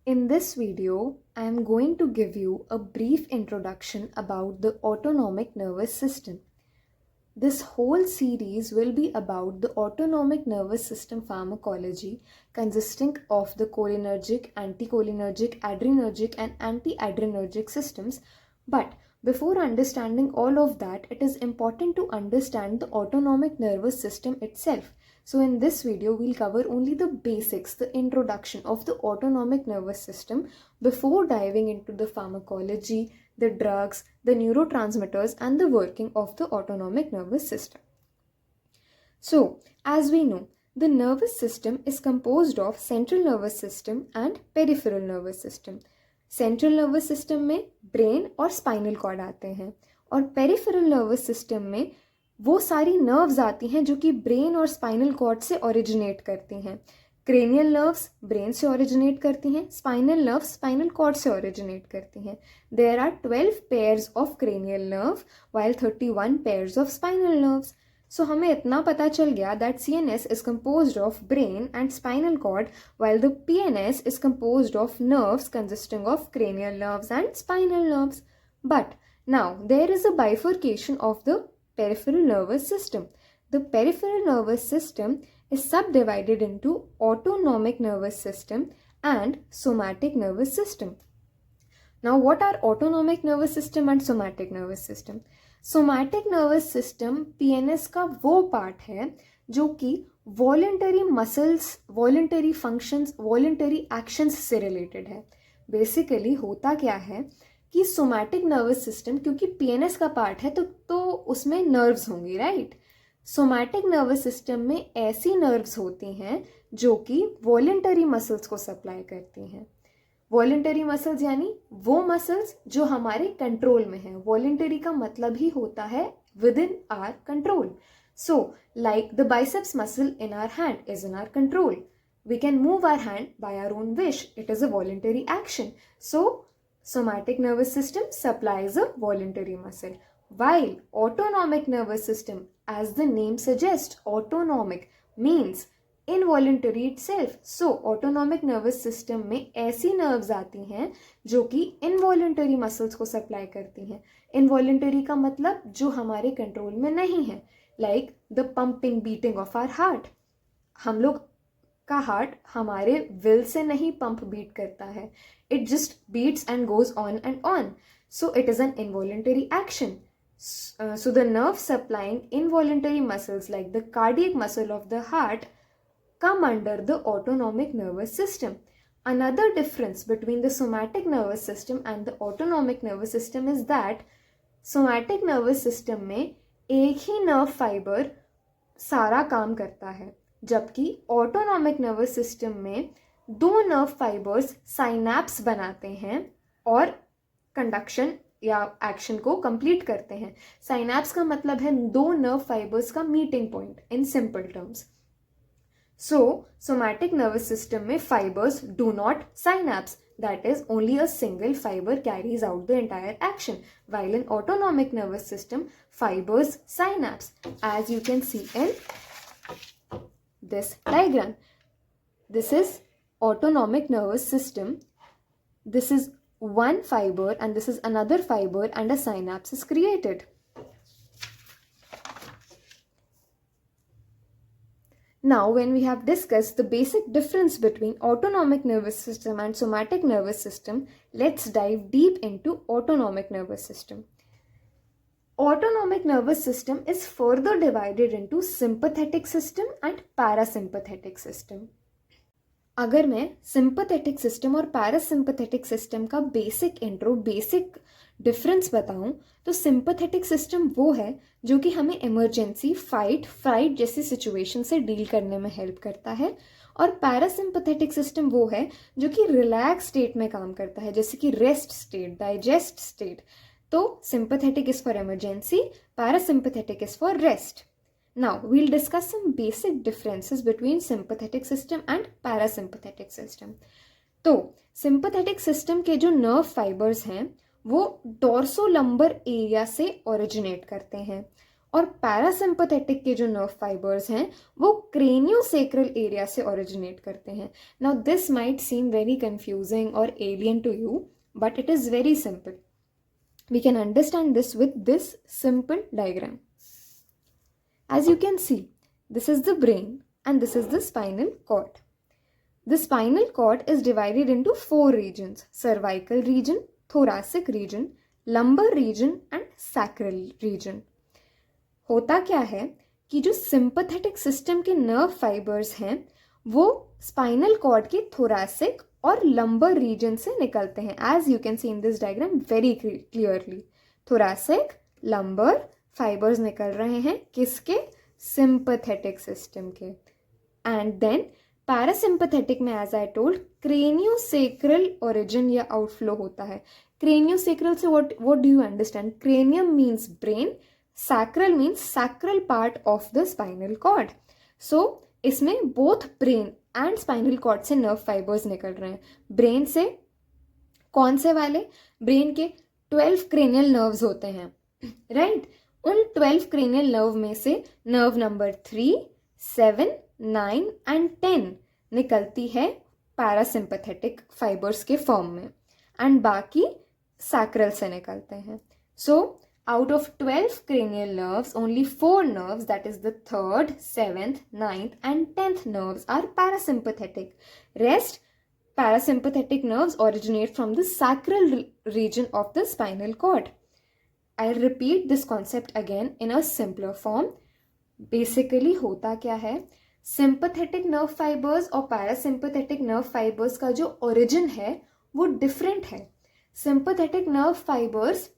In this video, I am going to give you a brief introduction about the autonomic nervous system. This whole series will be about the autonomic nervous system pharmacology consisting of the cholinergic, anticholinergic, adrenergic and anti-adrenergic systems. But before understanding all of that, it is important to understand the autonomic nervous system itself. So in this video, we'll cover only the basics, the introduction of the autonomic nervous system before diving into the pharmacology, the drugs, the neurotransmitters and the working of the autonomic nervous system. So, as we know, the nervous system is composed of central nervous system and peripheral nervous system. Central nervous system में brain और spinal cord आते हैं और peripheral nervous system में वो सारी nerves आती हैं जो कि ब्रेन और स्पाइनल कॉर्ड से ओरिजिनेट करती हैं. क्रेनियल नर्व्स ब्रेन से ओरिजिनेट करती हैं, स्पाइनल नर्व्स स्पाइनल कॉर्ड से ओरिजिनेट करती हैं. There are 12 pairs of cranial nerve while 31 pairs of spinal nerves. So हमें इतना पता चल गया that CNS is composed of brain and spinal cord while the PNS is composed of nerves consisting of cranial nerves and spinal nerves. But now there is a bifurcation of the peripheral nervous system. The peripheral nervous system is subdivided into autonomic nervous system and somatic nervous system. Now what are autonomic nervous system and somatic nervous system? Somatic nervous system PNS का वो part है जो कि voluntary muscles, voluntary functions, voluntary actions से related है. Basically होता क्या है कि सोमैटिक नर्वस सिस्टम क्योंकि PNS का पार्ट है तो उसमें नर्व्स होंगी, राइट. सोमैटिक नर्वस सिस्टम में ऐसी नर्व्स होती हैं जो कि वॉलेंटरी मसल्स को सप्लाई करती हैं. वॉलेंटरी मसल्स यानी वो मसल्स जो हमारे कंट्रोल में है. वॉलेंटरी का मतलब ही होता है with in our control. So like the biceps muscle in our hand is in our control. We can move our hand by our own wish. It is a voluntary action. So somatic nervous system supplies a voluntary muscle. while autonomic nervous system, as the name suggests, autonomic means involuntary itself. So autonomic nervous system में ऐसी nerves आती हैं जो कि involuntary muscles को supply करती हैं. Involuntary का मतलब जो हमारे कंट्रोल में नहीं है, like the pumping beating of our heart. हम लोग का हार्ट हमारे विल से नहीं पंप बीट करता है. It just beats and goes on and on. So it is an involuntary action. So the nerve supplying involuntary muscles like the cardiac muscle of the heart come under the autonomic nervous system. Another difference between the somatic nervous system and the autonomic nervous system is that somatic nervous system में एक ही nerve fiber सारा काम करता है, जबकि autonomic nervous system में दो nerve fibers synapse बनाते हैं और conduction या एक्शन को कंप्लीट करते हैं. साइनैप्स का मतलब है दो नर्व फाइबर्स का meeting point in simple terms. So somatic nervous system में fibres do not synapse, that is only a single fibre carries out the entire action, while in autonomic nervous system fibers synapse, as you can see in this diagram. This is autonomic nervous system. This is one fiber and this is another fiber and a synapse is created. Now when we have discussed the basic difference between autonomic nervous system and somatic nervous system, let's dive deep into autonomic nervous system. Autonomic nervous system is further divided into sympathetic system and parasympathetic system. अगर मैं sympathetic system और parasympathetic system का basic intro, basic difference बताऊं तो sympathetic system वो है जो कि हमें इमरजेंसी, फाइट, फ्राइट जैसी सिचुएशन से डील करने में हेल्प करता है, और पैरासिम्पैथेटिक सिस्टम वो है जो कि रिलैक्स स्टेट में काम करता है, जैसे कि रेस्ट स्टेट, डाइजेस्ट स्टेट. तो sympathetic is for emergency, parasympathetic is for rest. Now, we'll discuss some basic differences between sympathetic system and parasympathetic system. तो sympathetic system के जो nerve fibers हैं वो डोर्सोलंबर एरिया से ओरिजिनेट करते हैं और पैरासिम्पथेटिक के जो नर्व फाइबर्स हैं वो क्रेनियोसेक्रल एरिया से ओरिजिनेट करते हैं. Now this might seem very confusing और alien to you, but it is very simple. We can understand this with this simple diagram. As you can see, this is the brain and this is the spinal cord. The spinal cord is divided into 4 regions: cervical region, thoracic region, lumbar region and sacral region. होता क्या है कि जो sympathetic system के nerve fibres हैं वो spinal cord के thoracic और लंबर रीजन से निकलते हैं. As you can see in this diagram very clearly, thoracic lumbar fibres निकल रहे हैं किसके? सिंपैथेटिक सिस्टम के. एंड देन पैरासिम्पैथेटिक में as I told craniosacral origin या आउटफ्लो होता है. क्रेनियोसेक्रल से what do you understand? Cranium means brain, sacral means sacral part of the spinal cord. So इसमें both brain and spinal cord से nerve fibers निकल रहे हैं. ब्रेन से कौन से वाले? ब्रेन के 12 cranial nerves होते हैं, राइट? उन 12 cranial nerve में से nerve नंबर 3, 7, 9 and 10 निकलती है पैरासिम्पैथेटिक फाइबर्स के फॉर्म में, एंड बाकी सैक्रल से निकलते हैं. सो out of 12 cranial nerves, only 4 nerves, that is the 3rd, 7th, 9th and 10th nerves are parasympathetic. Rest parasympathetic nerves originate from the sacral region of the spinal cord. I'll repeat this concept again in a simpler form. Basically होता क्या है? Sympathetic nerve fibers और parasympathetic nerve fibers का जो origin है वो different है. Sympathetic nerve fibers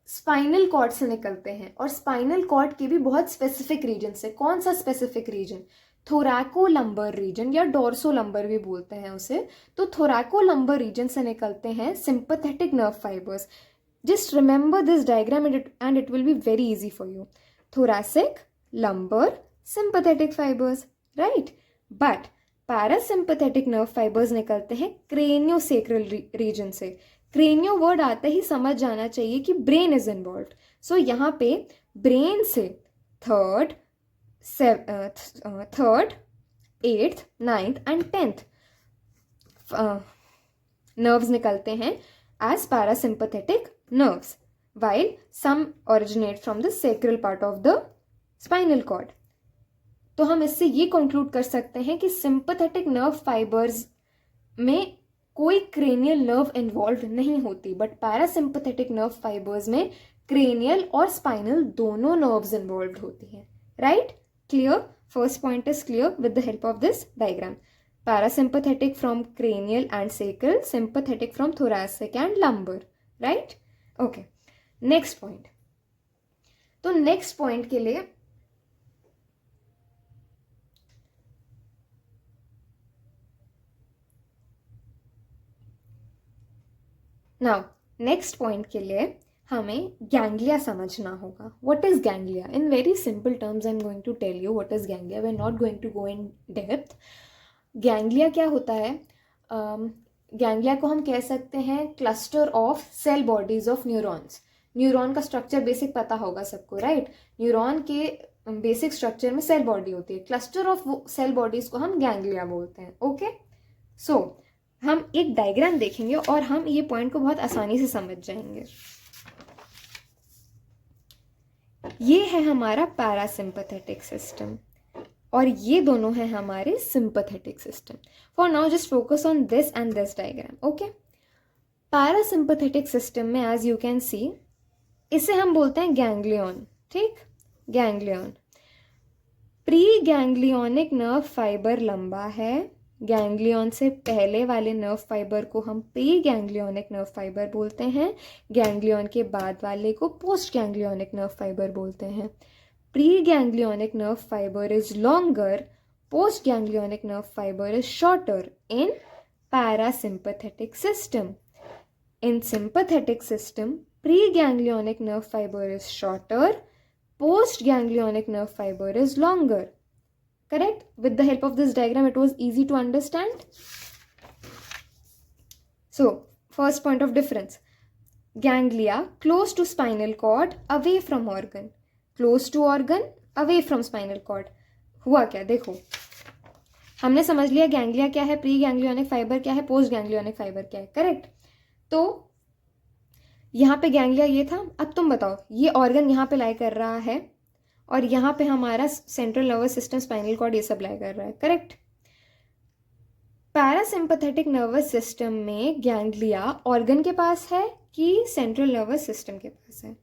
spinal cord से निकलते हैं और स्पाइनल कॉर्ड के भी बहुत स्पेसिफिक रीजन से. कौन सा स्पेसिफिक रीजन? थोरैकोलंबर रीजन या डोर्सोलंबर भी बोलते हैं उसे. तो थोरैकोलंबर रीजन से निकलते हैं sympathetic nerve fibres. Just remember this diagram and it will be very easy for you. Thoracic, lumbar, sympathetic fibres, right? But parasympathetic nerve fibres निकलते हैं क्रेनियोसेक्रल रीजन से. क्रेनियो वर्ड आते ही समझ जाना चाहिए कि ब्रेन इज इन्वॉल्व. सो यहाँ पे ब्रेन से 3rd, 8th, 9th and 10th nerves निकलते हैं as parasympathetic nerves, while some originate from the sacral part of the spinal cord. तो हम इससे ये कंक्लूड कर सकते हैं कि सिंपैथेटिक नर्व फाइबर्स में कोई क्रेनियल नर्व इन्वॉल्व नहीं होती, बट पैरासिम्पैथेटिक नर्व फाइबर्स में क्रेनियल और स्पाइनल दोनों नर्व्स इन्वॉल्व होती हैं, right? Clear? First point is clear with the help of this diagram. Parasympathetic from cranial and sacral, sympathetic from thoracic and lumbar, right? Okay, next point. तो next point के लिए now next point के लिए हमें ganglia समझना होगा. What is ganglia? In very simple terms I am going to tell you what is ganglia. We are not going to go in depth. Ganglia क्या होता है? गैंग्लिया को हम कह सकते हैं cluster of cell bodies of neurons. Neuron का structure basic पता होगा सबको, राइट? न्यूरॉन के बेसिक स्ट्रक्चर में सेल बॉडी होती है. क्लस्टर ऑफ सेल बॉडीज को हम गैंग्लिया बोलते हैं. ओके, सो हम एक डायग्राम देखेंगे और हम ये पॉइंट को बहुत आसानी से समझ जाएंगे. ये है हमारा पैरासिम्पैथेटिक सिस्टम और ये दोनों हैं हमारे sympathetic system. For now just focus on this and this diagram. Okay, parasympathetic system में एज यू कैन सी इसे हम बोलते हैं गैंग्लियन. ठीक, ganglion. Pre ganglionic nerve fibre लंबा है. गैंग्लियन से पहले वाले नर्व फाइबर को हम प्री गैंग्लियोनिक नर्व फाइबर बोलते हैं. गैंग्लियन के बाद वाले को पोस्ट गैंग्लियोनिक नर्व फाइबर बोलते हैं. Pre ganglionic nerve fibre is longer, post ganglionic nerve fibre is shorter in parasympathetic system. In sympathetic system, preganglionic nerve fiber is shorter, postganglionic nerve fiber is longer. Correct? With the help of this diagram, it was easy to understand. So, first point of difference. Ganglia close to spinal cord, away from organ, close to organ, away from spinal cord. हुआ क्या, देखो हमने समझ लिया ganglia क्या है, pre ganglionic fibre क्या है, पोस्ट गैंग्लियोनिक फाइबर क्या है, करेक्ट। तो यहाँ पे गैंग्लिया ये था, अब तुम बताओ ये ऑर्गन यहाँ पे लाई कर रहा है और यहाँ पे हमारा central nervous system, spinal cord, ये सब लाई कर रहा है, करेक्ट। पैरासिम्पथेटिक नर्वस सिस्टम में गैंग्लिया ऑर्गन के पास है कि सेंट्रल नर्वस सिस्टम के पास है?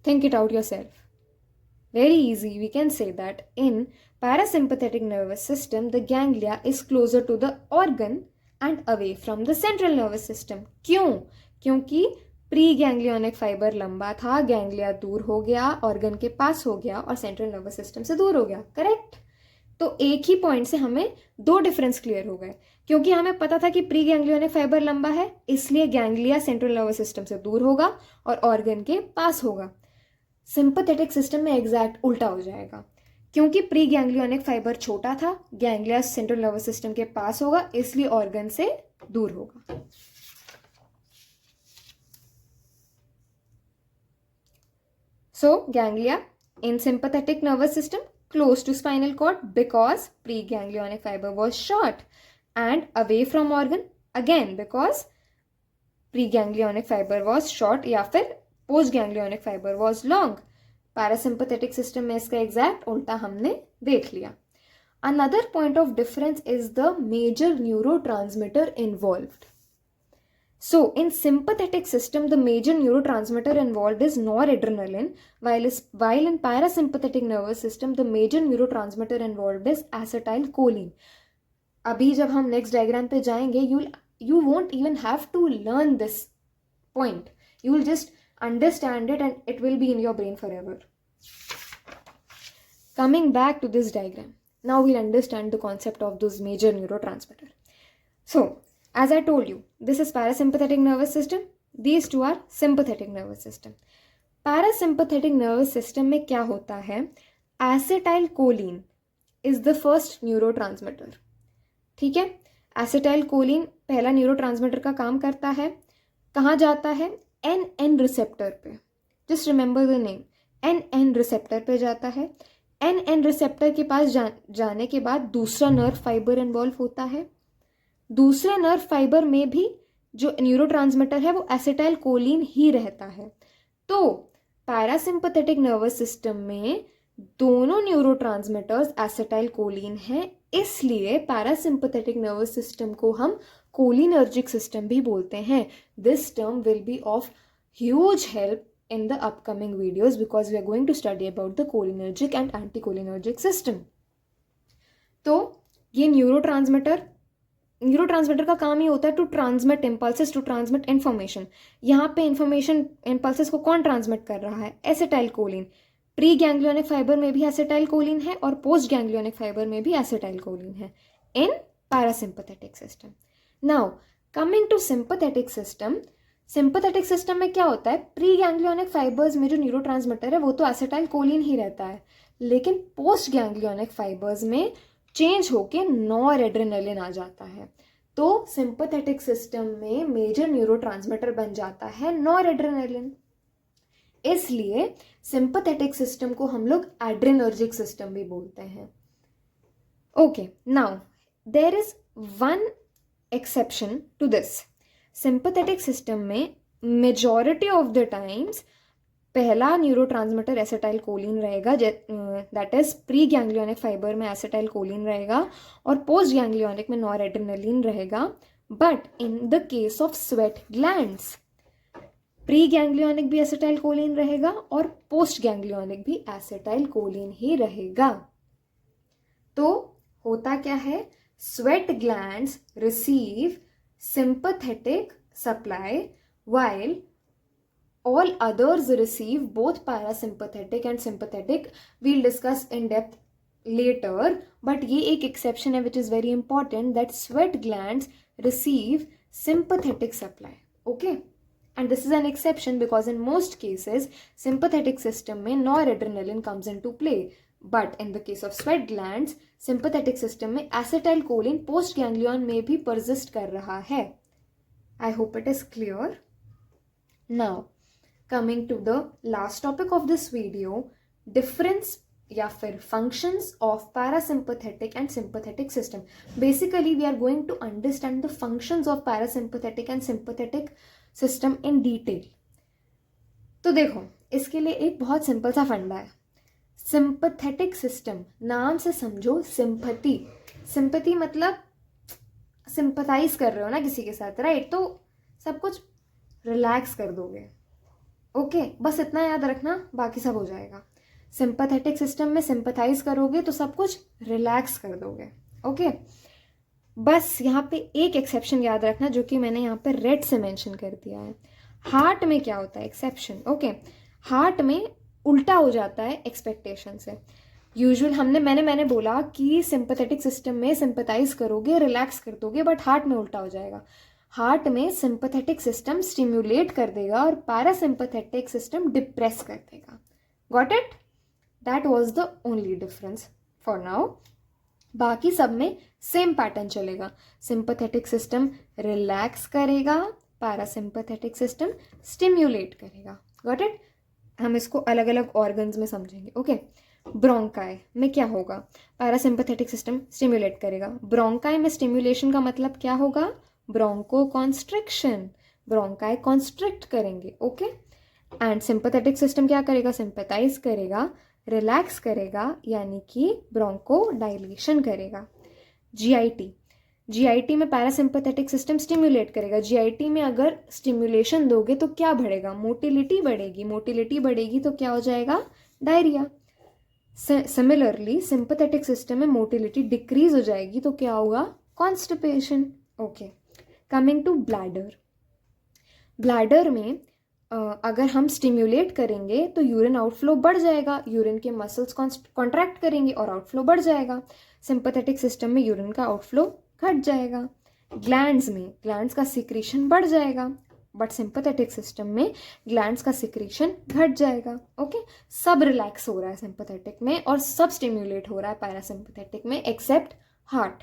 Think it out yourself. Very easy, we can say that in parasympathetic nervous system, the ganglia is closer to the organ and away from the central nervous system. क्यों? क्योंकि pre ganglionic fibre लंबा था, ganglia दूर हो गया, organ के पास हो गया और सेंट्रल नर्वस सिस्टम से दूर हो गया, करेक्ट। तो एक ही पॉइंट से हमें दो डिफरेंस क्लियर हो गए, क्योंकि हमें पता था कि प्री गैंग्लियोनिक फाइबर लंबा है, इसलिए गैंग्लिया सेंट्रल नर्वस सिस्टम से दूर होगा और ऑर्गन के पास होगा। सिंपैथेटिक सिस्टम में एग्जैक्ट उल्टा हो जाएगा, क्योंकि प्री गैंग्लियोनिक फाइबर छोटा था, गैंग्लिया सेंट्रल नर्वस सिस्टम के पास होगा, इसलिए ऑर्गन से दूर होगा। So ganglia in sympathetic nervous system close to spinal cord because preganglionic fiber was short, and away from organ again because preganglionic fiber was short या फिर postganglionic fiber was long. Parasympathetic system में इसका exact उल्टा हमने देख लिया. Another point of difference is the major neurotransmitter involved. So, in sympathetic system, the major neurotransmitter involved is noradrenaline, while in parasympathetic nervous system, the major neurotransmitter involved is acetylcholine. अभी जब हम next diagram पे जाएंगे, you won't even have to learn this point. You will just understand it and it will be in your brain forever. Coming back to this diagram, now we'll understand the concept of those major neurotransmitter. So, as I told you, this is parasympathetic nervous system. These two are sympathetic nervous system. Parasympathetic nervous system में क्या होता है? Acetylcholine is the first neurotransmitter. ठीक है? Acetylcholine पहला neurotransmitter का काम करता है. कहाँ जाता है? NN receptor पे. Just remember the name. NN receptor पे जाता है. NN receptor के पास जाने के बाद दूसरा nerve fiber involve होता है. दूसरे नर्व फाइबर में भी जो न्यूरोट्रांसमीटर है वो एसिटाइलकोलिन ही रहता है। तो पैरासिम्पैथेटिक नर्वस सिस्टम में दोनों न्यूरोट्रांसमीटर्स एसिटाइलकोलिन हैं, इसलिए पैरासिम्पैथेटिक नर्वस सिस्टम को हम कोलिनर्जिक सिस्टम भी बोलते हैं। This term will be of huge help in the upcoming videos because we are going to study about the cholinergic and anticholinergic system. तो ये न्यूरोट्रांसमीटर का काम ही होता है to transmit impulses, to transmit information. यहाँ पे इन्फॉर्मेशन इम्पल्सेस को कौन ट्रांसमिट कर रहा है? एसिटाइलकोलिन। प्री गैंग्लियोनिक फाइबर में भी एसिटाइलकोलिन है और पोस्ट गैंग्लियोनिक फाइबर में भी एसिटाइलकोलिन है in parasympathetic system. Now coming to sympathetic system, sympathetic system में क्या होता है? प्री गैंग्लियोनिक फाइबर्स में जो न्यूरोट्रांसमीटर है वो तो एसिटाइलकोलिन ही रहता है, लेकिन पोस्ट गैंग्लियोनिक फाइबर्स में चेंज होके नॉरएड्रेनालिन आ जाता है। तो सिंपैथेटिक सिस्टम में मेजर न्यूरोट्रांसमीटर बन जाता है नॉरएड्रेनालिन, इसलिए सिंपैथेटिक सिस्टम को हम लोग एड्रेनर्जिक सिस्टम भी बोलते हैं। Okay, now there is one exception to this. Sympathetic system में मेजॉरिटी ऑफ द टाइम्स पहला न्यूरोट्रांसमीटर एसिटाइलकोलिन रहेगा, that is pre ganglionic fibre में एसिटाइलकोलिन रहेगा और पोस्ट गैंग्लियोनिक में नॉरएड्रेनालिन रहेगा। But in the case of sweat glands, pre ganglionic भी acetylcholine रहेगा और पोस्ट गैंग्लियोनिक भी एसिटाइलकोलिन ही रहेगा। तो होता क्या है? Sweat glands receive sympathetic supply while all others receive both parasympathetic and sympathetic. We'll discuss in depth later, but ये एक exception है which is very important, that sweat glands receive sympathetic supply. Okay, and this is an exception because in most cases sympathetic system में noradrenaline comes into play, but in the case of sweat glands sympathetic system में acetylcholine post ganglion में भी persist कर रहा है। I hope it is clear. Now, coming to the last topic of this video, difference या फिर functions of parasympathetic and sympathetic system. Basically, we are going to understand the functions of parasympathetic and sympathetic system in detail. तो देखो, इसके लिए एक बहुत simple सा फंडा है. सिंपैथेटिक सिस्टम, नाम से समझो सिंपैथी. सिंपैथी मतलब सिंपैथाइज कर रहे हो ना किसी के साथ, राइट? तो सब कुछ रिलैक्स कर दोगे. ओके, बस इतना याद रखना, बाकी सब हो जाएगा. सिंपैथेटिक सिस्टम में सिंपैथाइज करोगे तो सब कुछ रिलैक्स कर दोगे. ओके, बस यहाँ पे एक एक्सेप्शन याद रखना, जो कि मैंने यहाँ पे रेड से मेंशन कर दिया है. हार्ट में क्या होता है? एक्सेप्शन. ओके, हार्ट में उल्टा हो जाता है एक्सपेक्टेशन से. यूजुअल मैंने बोला कि सिंपैथेटिक सिस्टम में सिंपैथाइज करोगे, रिलैक्स कर दोगे, बट हार्ट में उल्टा हो जाएगा. हार्ट में सिंपैथेटिक सिस्टम स्टिम्युलेट कर देगा और पैरासिम्पैथेटिक सिस्टम डिप्रेस कर देगा. Got it? That was the only difference for now. बाकी सब में सेम पैटर्न चलेगा. सिंपैथेटिक सिस्टम रिलैक्स करेगा, पैरासिम्पैथेटिक सिस्टम स्टिम्युलेट करेगा. Got it? हम इसको अलग अलग ऑर्गन्स में समझेंगे. ओके, ब्रोंकाई में क्या होगा? पैरासिम्पैथेटिक सिस्टम स्टिम्युलेट करेगा. ब्रोंकाई में स्टिम्युलेशन का मतलब क्या होगा? Broncho constriction. ब्रोंकाई कॉन्स्ट्रिक्ट करेंगे. ओके, एंड सिंपैथेटिक सिस्टम क्या करेगा? सिंपैथाइज करेगा, रिलैक्स करेगा, यानी कि ब्रोंको डायलेशन करेगा. जीआईटी में पैरासिम्पैथेटिक सिस्टम स्टिम्युलेट करेगा. जीआईटी में अगर स्टिम्युलेशन दोगे तो क्या बढ़ेगा? मोटिलिटी बढ़ेगी. मोटिलिटी बढ़ेगी तो क्या हो जाएगा? डायरिया. सिमिलरली सिंपैथेटिक सिस्टम में मोटिलिटी डिक्रीज हो जाएगी तो क्या होगा? Constipation. Okay, coming to bladder. Bladder में अगर हम स्टिम्युलेट करेंगे तो यूरिन आउटफ्लो बढ़ जाएगा. यूरिन के मसल्स कॉन्ट्रैक्ट करेंगे और आउटफ्लो बढ़ जाएगा. सिंपैथेटिक सिस्टम में यूरिन का आउटफ्लो घट जाएगा. ग्लैंड्स में ग्लैंड्स का सिक्रीशन बढ़ जाएगा, बट सिंपैथेटिक सिस्टम में ग्लैंड्स का सिक्रीशन घट जाएगा. ओके, सब रिलैक्स हो रहा है सिंपैथेटिक में और सब स्टिम्युलेट हो रहा है पैरासिम्पैथेटिक में, except heart.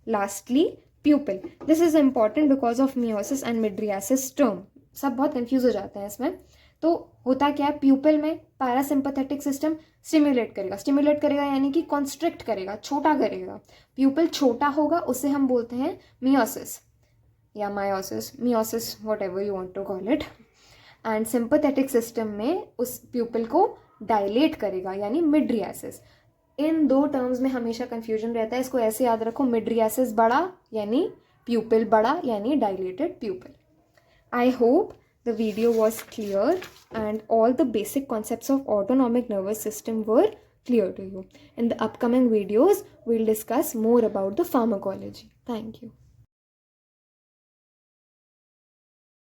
Lastly pupil. This is important because of miosis and mydriasis term. सब बहुत कंफ्यूज हो जाते हैं इसमें. तो होता क्या है? प्यूपिल में पैरासिम्पैथेटिक सिस्टम स्टिम्युलेट करेगा यानी कि कॉन्स्ट्रिक्ट करेगा, छोटा करेगा. प्यूपिल छोटा होगा, उसे हम बोलते हैं मियोसिस या myosis, miosis, whatever you want to call it. And sympathetic system में उस प्यूपिल को डायलेट करेगा यानी मिड्रियासिस. इन दो टर्म्स में हमेशा कंफ्यूजन रहता है, इसको ऐसे याद रखो, मिड्रियासिस बड़ा यानी प्यूपिल बड़ा यानी dilated प्यूपिल. I hope the video was clear and all the basic concepts of autonomic nervous system were clear to you. In the upcoming videos, we'll discuss more about the pharmacology. Thank you.